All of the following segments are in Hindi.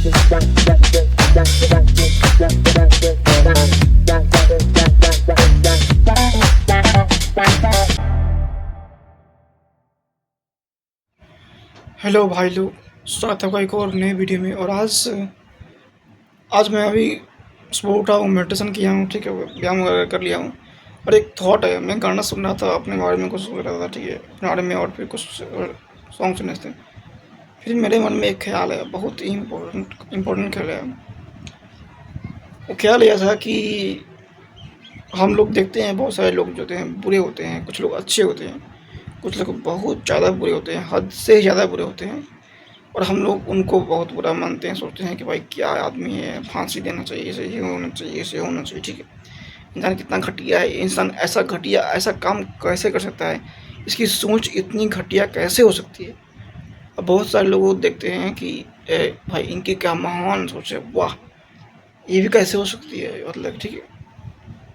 हेलो भाई लोग, स्वागत है आपका एक और नए वीडियो में। और आज आज मैं अभी सुबह उठा हूँ, मेडिटेशन किया हूँ, ठीक है, व्यायाम वगैरह कर लिया हूँ। और एक थॉट है, मैं गाना सुन रहा था, अपने बारे में कुछ सोच रहा था, ठीक है, अपने बारे में, और फिर कुछ सॉन्ग सुने थे। फिर मेरे मन में एक ख्याल है, बहुत ही इम्पोर्टेंट ख्याल है। वो ख्याल यह था कि हम लोग देखते हैं बहुत सारे लोग जो होते हैं बुरे होते हैं, कुछ लोग अच्छे होते हैं, कुछ लोग बहुत ज़्यादा बुरे होते हैं, हद से ज़्यादा बुरे होते हैं। और हम लोग उनको बहुत बुरा मानते हैं, सोचते हैं कि भाई क्या आदमी है, फांसी देना चाहिए, ऐसे ही होना चाहिए, ऐसे होना चाहिए, ठीक है। इंसान कितना घटिया है, इंसान ऐसा घटिया ऐसा काम कैसे कर सकता है, इसकी सोच इतनी घटिया कैसे हो सकती है। अब बहुत सारे लोग देखते हैं कि भाई इनकी क्या महान सोच है, वाह, ये भी कैसे हो सकती है, मतलब ठीक है,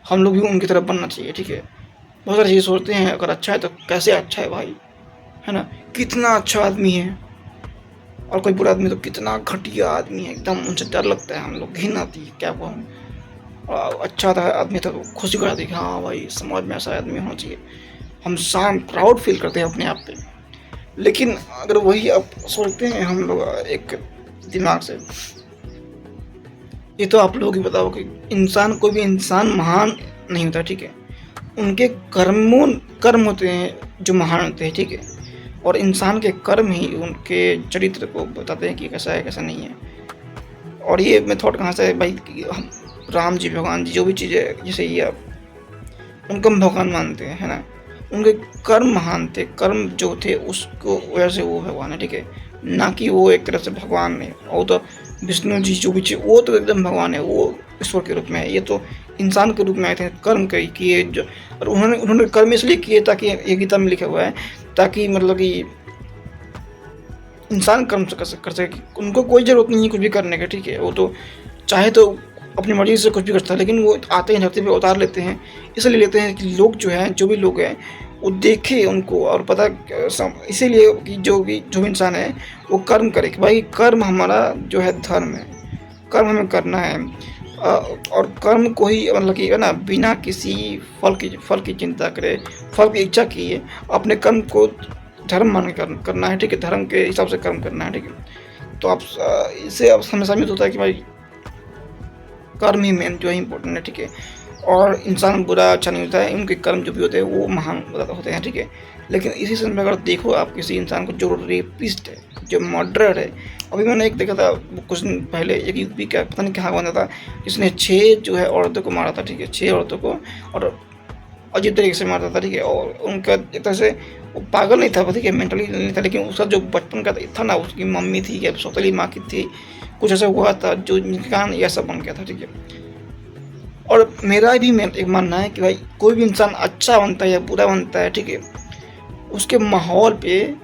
हम लोग भी उनकी तरफ बनना चाहिए, ठीक है। बहुत सारी चीज़ें सोचते हैं, अगर अच्छा है तो कैसे अच्छा है भाई, है ना, कितना अच्छा आदमी है। और कोई बुरा आदमी तो कितना घटिया आदमी है, एकदम उनसे डर लगता है, हम लोग घिन आती है, क्या कहूँ। अच्छा था आदमी था तो खुशी कराती है कि हाँ भाई समाज में ऐसा आदमी होना चाहिए, हम शान प्राउड फील करते हैं अपने आप पे। लेकिन अगर वही अब सोचते हैं हम लोग एक दिमाग से, ये तो आप लोग ही बताओ कि इंसान, कोई भी इंसान महान नहीं होता, ठीक है। उनके कर्म होते हैं जो महान होते हैं, ठीक है। और इंसान के कर्म ही उनके चरित्र को बताते हैं कि कैसा है कैसा नहीं है। और ये मैं थॉट कहाँ से है भाई कि हम राम जी, भगवान जी, जो भी चीज़ें, जैसे ये आप उनको हम भगवान मानते हैं, है ना। उनके कर्म महान थे, कर्म जो थे उसको वजह से वो भगवान है, ठीक है। ना कि वो एक तरह से भगवान नहीं, वो तो विष्णु जी जो भी वो तो एकदम भगवान है, वो ईश्वर के रूप में है, ये तो इंसान के रूप में आए थे, कर्म किए जो। और उन्होंने उन्होंने कर्म इसलिए किए ताकि, ये गीता में लिखा हुआ है, ताकि मतलब कि इंसान कर्म से कर सके, उनको कोई ज़रूरत नहीं है कुछ भी करने की, ठीक है। वो तो चाहे तो अपनी मर्ज़ी से कुछ भी कर सकता है, लेकिन वो आते हैं धरती पे उतार लेते हैं, इसलिए लेते हैं कि लोग जो हैं, जो भी लोग हैं, वो देखें उनको और पता इसीलिए कि जो भी इंसान है वो कर्म करे, कि भाई कर्म हमारा जो है धर्म है, कर्म हमें करना है। और कर्म को ही मतलब कि है ना, बिना किसी फल की चिंता करे, फल की इच्छा किए अपने कर्म को धर्म मान के करना है, ठीक है, धर्म के हिसाब से कर्म करना है, ठीक है। तो आप इससे अब हमें साबित होता है कि भाई कर्म ही मेन जो है इम्पोर्टेंट है, ठीक है। और इंसान बुरा अच्छा नहीं होता है, उनके कर्म जो भी होते हैं वो महान होते हैं, ठीक है। लेकिन इसी समय अगर देखो आप किसी इंसान को जो रेपिस्ट है, जो मर्डरर है, अभी मैंने एक देखा था कुछ दिन पहले, एक यूपी का पता नहीं कहाँ बंदा था, जिसने 6 जो है औरतों को मारा था, ठीक है, 6 औरतों को, और अजीब तरीके से मारता था, ठीक है। और उनका एक तरह से वो पागल नहीं था, ठीक है, मेंटली नहीं था, लेकिन उसका जो बचपन का था ना, उसकी मम्मी थी या सौतेली माँ की थी, कुछ ऐसा हुआ था जो जिनके कारण ये सब बन गया था, ठीक है। और मेरा भी एक मानना है कि भाई कोई भी इंसान अच्छा बनता है या बुरा बनता है, ठीक है, उसके माहौल पे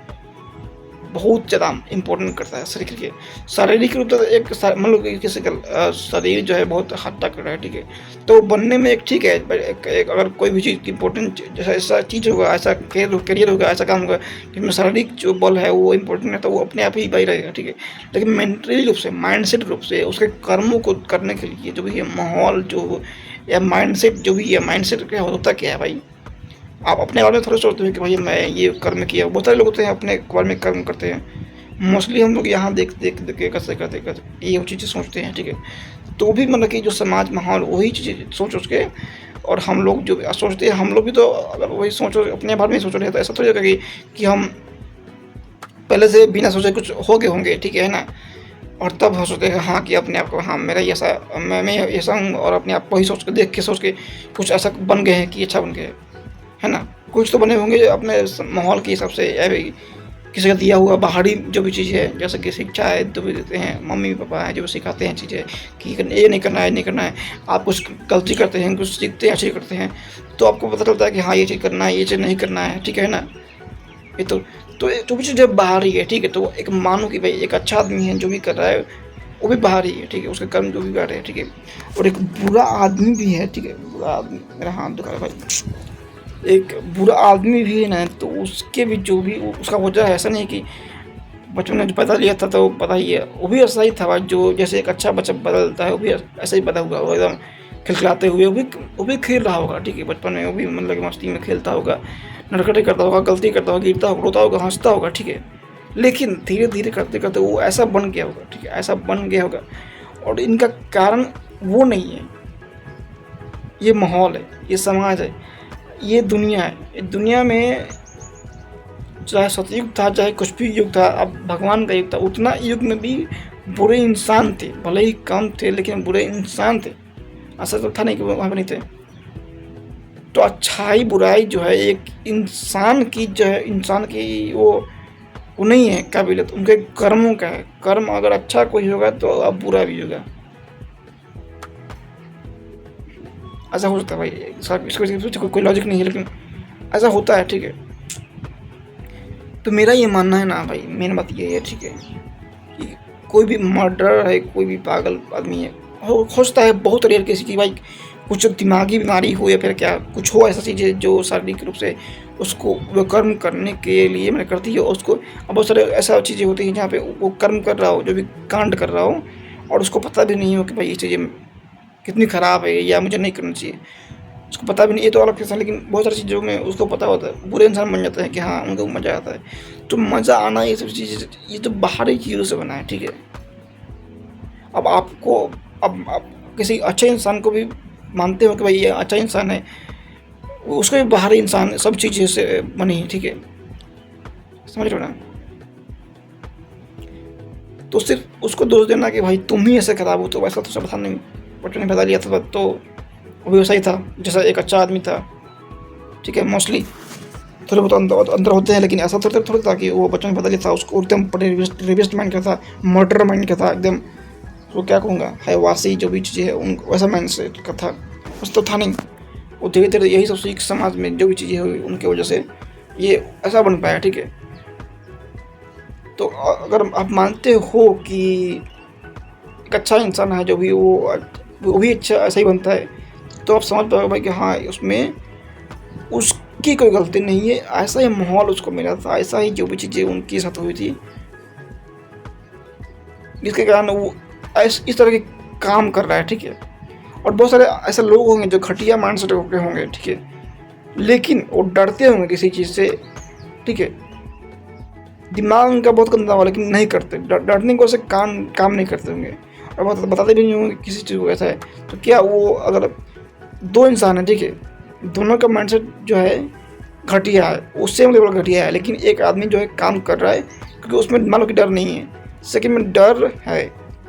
बहुत ज़्यादा इम्पोर्टेंट करता है। शरीर के शारीरिक रूप से एक मतलब किसी का शरीर जो है बहुत हद तक रहा है, ठीक है, तो बनने में एक ठीक है, एक अगर कोई भी चीज़ की इम्पोर्टेंट जैसा ऐसा चीज़ होगा, ऐसा करियर होगा, ऐसा काम होगा जिसमें शारीरिक जो बल है वो इम्पोर्टेंट है, तो वो अपने आप ही बही रहेगा, ठीक है। लेकिन मेंटली रूप से, माइंडसेट रूप से उसके कर्मों को करने के लिए जो भी है माहौल, जो या माइंडसेट जो भी है, माइंडसेट क्या होता क्या है भाई, आप अपने बारे में थोड़ा सोचते हो कि भाई मैं ये कर्म किया। बहुत सारे लोग होते हैं अपने बारे में कर्म करते हैं, मोस्टली हम लोग यहाँ देख देख देख के कैसे करते करते ये चीज़ें सोचते हैं, ठीक है। तो भी मतलब कि जो समाज माहौल वही चीज़ें सोच सोच के, और हम लोग जो सोचते हैं, हम लोग भी तो अगर वही सोचो अपने बारे में सोच रहे हैं तो ऐसा थोड़ी होगा कि हम पहले से बिना सोचे कुछ हो गए होंगे, ठीक है ना। और तब हम सोचते हैं हाँ कि अपने आप को, हाँ मेरा ये ऐसा, मैं ऐसा हूँ, और अपने आप को ही सोच के देख के सोच के कुछ ऐसा बन गए हैं कि अच्छा बन गए, है ना। कुछ तो बने होंगे अपने माहौल के हिसाब से, या भी किसी का दिया हुआ बाहरी जो भी चीज़ है, जैसे कि शिक्षा है जो भी देते हैं, मम्मी पापा हैं जो भी सिखाते हैं चीज़ें कि ये नहीं करना है, नहीं करना है। आप कुछ गलती करते हैं, कुछ सीखते हैं, अच्छी करते हैं, तो आपको पता चलता है कि हाँ ये चीज़ करना है, ये चीज़ नहीं करना है, ठीक है ना। ये तो जो भी चीज़ बाहरी है, ठीक है, तो एक मानो कि भाई एक अच्छा आदमी है जो भी कर रहा है वो भी बाहरी है, ठीक है, उसके कर्म जो भी कर रहे हैं, ठीक है। और एक बुरा आदमी भी है, ठीक है, बुरा आदमी, मेरा हाथ दुखा है भाई, एक बुरा आदमी भी है ना, तो उसके भी जो भी उसका वजह है, ऐसा नहीं कि बचपन में जो पैदा लिया था तो पता ही है, वो भी ऐसा ही था भाई, जो जैसे एक अच्छा बच्चा बदलता है वो भी ऐसा ही पैदा हुआ, वो एकदम खिलखिलाते हुए, वो भी खेल रहा होगा, ठीक है, बचपन में वो भी मतलब कि मस्ती में खेलता होगा, नरकटे करता होगा, गलती करता होगा, गिरता होगा, रोता होगा, हंसता होगा, ठीक है। लेकिन धीरे धीरे करते करते वो ऐसा बन गया होगा, ठीक है, ऐसा बन गया होगा। और इनका कारण वो नहीं है, ये माहौल है, ये समाज है, ये दुनिया है। ये दुनिया में चाहे सतयुग था, चाहे कुछ भी युग था, अब भगवान का युग था, उतना युग में भी बुरे इंसान थे, भले ही कम थे लेकिन बुरे इंसान थे। ऐसा तो था नहीं कि वो वहाँ पर नहीं थे। तो अच्छाई बुराई जो है एक इंसान की, जो है इंसान की वो नहीं है काबिलियत, उनके कर्मों का है। कर्म अगर अच्छा कोई होगा तो अब बुरा भी होगा, ऐसा हो सकता है भाई। इसको कोई लॉजिक नहीं है लेकिन ऐसा होता है, ठीक है। तो मेरा ये मानना है ना भाई, मेन बात ये है, ठीक है, कि कोई भी मर्डर है, कोई भी पागल आदमी है, हो सकता है बहुत रेयर किसी की भाई कुछ दिमागी बीमारी हो या फिर क्या कुछ हो, ऐसा चीज़ें जो शारीरिक रूप से उसको वो कर्म करने के लिए मैंने करती है उसको। अब बहुत सारे ऐसा चीज़ें होती हैं जहाँ पे वो कर्म कर रहा हो, जो भी कांड कर रहा हो, और उसको पता भी नहीं हो कि भाई ये चीज़ें कितनी ख़राब है या मुझे नहीं करना चाहिए, उसको पता भी नहीं, ये तो अलग केस है। लेकिन बहुत सारी चीज़ों में उसको पता होता है, बुरे इंसान बन जाता है कि हाँ उनको मज़ा आता है। तो मज़ा आना ये सब चीज़ें, ये तो बाहरी चीज़ों से बना है, ठीक है। अब आपको अब किसी अच्छे इंसान को भी मानते हो कि भाई ये अच्छा इंसान है, उसको भी बाहरी इंसान सब चीज़ें से बनी है, ठीक है, समझ रहे हो ना। तो सिर्फ उसको दोष देना कि भाई तुम ही ऐसे खराब हो, तो वैसा तो सब था नहीं, बच्चों ने बता लिया था तो वो भी वैसा ही था जैसा एक अच्छा आदमी था, ठीक है। मोस्टली थोड़े बहुत अंदर होते हैं, लेकिन ऐसा थोड़ा था कि वो बच्चों ने बता लिया था, उसको एकदम रेविस्ट माइंड का था, मर्डर माइंड का था एकदम, तो क्या कहूँगा, हैवासी जो भी चीज़ें है उन वैसा माइंड से का था, बस तो था नहीं। वो धीरे धीरे यही सब सीख समाज में जो भी चीज़ें हुई उनके वजह से ये ऐसा बन पाया, ठीक है। तो अगर आप मानते हो कि एक अच्छा इंसान है जो भी वो भी अच्छा ऐसा ही बनता है, तो आप समझ पाओगे भाई कि हाँ उसमें उसकी कोई गलती नहीं है, ऐसा ही माहौल उसको मिला था, ऐसा ही जो भी चीज़ें उनके साथ हुई थी जिसके कारण वो इस तरह के काम कर रहा है, ठीक है। और बहुत सारे ऐसे लोग होंगे जो घटिया माइंडसेट के होंगे, ठीक है, लेकिन वो डरते होंगे किसी चीज़ से, ठीक है, दिमाग उनका बहुत गंदा हुआ लेकिन नहीं करते, डरने को से काम नहीं करते होंगे, और बताते भी नहीं होंगे किसी चीज़ को ऐसा है। तो क्या वो अगर दो इंसान है, ठीक है, दोनों का माइंडसेट जो है घटिया है, वो सेम लेवल घटिया है, लेकिन एक आदमी जो है काम कर रहा है क्योंकि उसमें मान लो कि डर नहीं है, सेकंड में डर है,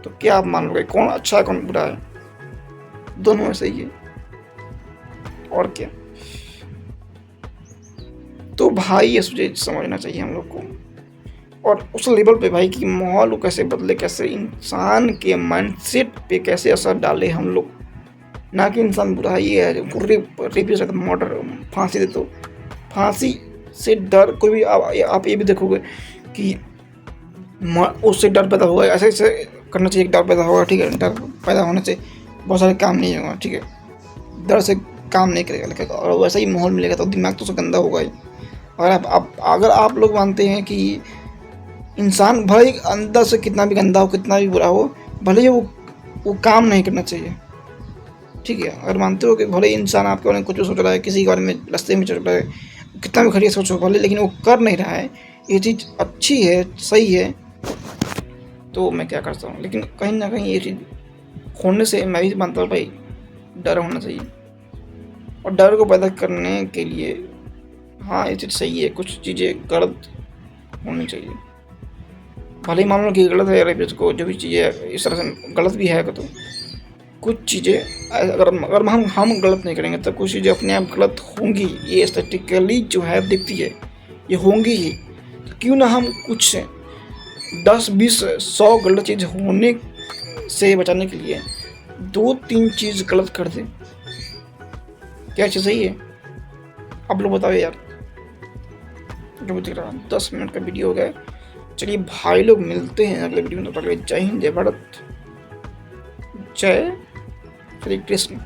तो क्या आप मान लोगे कौन अच्छा है कौन बुरा है? दोनों में सही है, और क्या। तो भाई ये समझना चाहिए हम लोग को, और उस लेवल पे भाई कि माहौल को कैसे बदले, कैसे इंसान के माइंडसेट पे कैसे असर डाले हम लोग, ना कि इंसान बुरा ही है रेपिस्ट है मर्डर फांसी दे, तो फांसी से डर कोई भी आप ये भी देखोगे कि उससे डर पैदा होगा, ऐसे करना चाहिए, डर पैदा होगा, ठीक है, डर पैदा होने से बहुत सारे काम नहीं होगा, ठीक है, डर से काम नहीं करेगा, लेकिन और वैसा ही माहौल मिलेगा तो दिमाग तो उसका गंदा होगा ही। और अगर आप लोग मानते हैं कि इंसान भले ही अंदर से कितना भी गंदा हो, कितना भी बुरा हो, भले ही वो काम नहीं करना चाहिए, ठीक है। अगर मानते हो कि भले ही इंसान आपके बारे में कुछ सोच रहा है, किसी के बारे में रास्ते में चल रहा है, कितना भी घटिया सोचो भले, लेकिन वो कर नहीं रहा है, ये चीज़ अच्छी है, सही है, तो मैं क्या करता हूँ। लेकिन कहीं ना कहीं ये चीज़ होने से मैं भी मानता हूँ भाई डर होना चाहिए, और डर को पैदा करने के लिए हाँ ये चीज़ सही है, कुछ चीज़ें गलत होनी चाहिए, भले ही मान लो कि गलत है रेपिस्ट को, जो भी चीज़ें इस तरह से गलत भी है, तो कुछ चीज़ें अगर हम गलत नहीं करेंगे तो कुछ चीज़ें अपने आप गलत होंगी, ये स्टैटिकली जो है दिखती है, ये होंगी ही। तो क्यों ना हम कुछ 10-20-100 गलत चीज़ होने से बचाने के लिए 2-3 चीज़ गलत कर दें, क्या चीज़ सही है? आप लोग बताओ यार। जो भी दिख रहा 10 मिनट का वीडियो हो गया, चलिए भाई लोग मिलते हैं अगले वीडियो में, तो पहले जय हिंद, जय भारत, जय श्री कृष्ण।